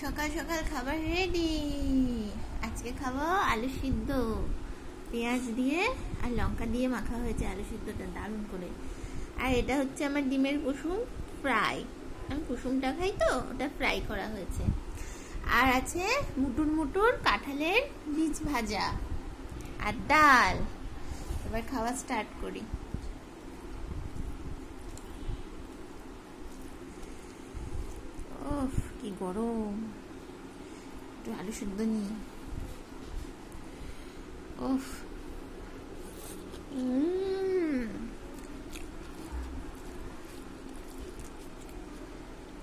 সকাল সকাল খাবার রেডি। আজকে খাবো আলু সিদ্ধ, পেঁয়াজ দিয়ে আর লঙ্কা দিয়ে মাখা হয়েছে আলু সিদ্ধটা দারুণ করে। আর এটা হচ্ছে আমার ডিমের কুসুম ফ্রাই, আমি কুসুমটা খাই তো, ওটা ফ্রাই করা হয়েছে। আর আছে মুটুর মুটুর কাঁঠালের বীজ ভাজা আর ডাল। এবার খাওয়া স্টার্ট করি। ওফ কি গরম, একটু আলু সিদ্ধ নিই। ওফ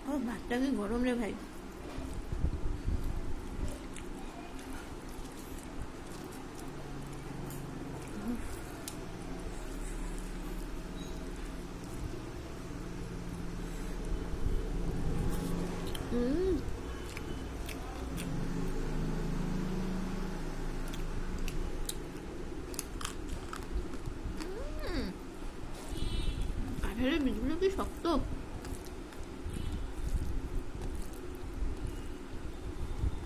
ও ভাতটা কি গরম রে ভাই। কাঁঠালের বীজগুলো কি শক্ত।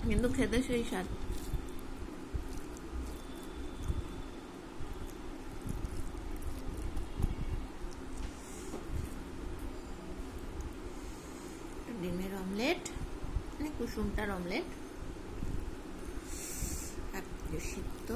কিন্তু খেতে সেই স্বাদ। ডিমের অমলেট, মানে কুসুমটার অমলেট, আর সিদ্ধ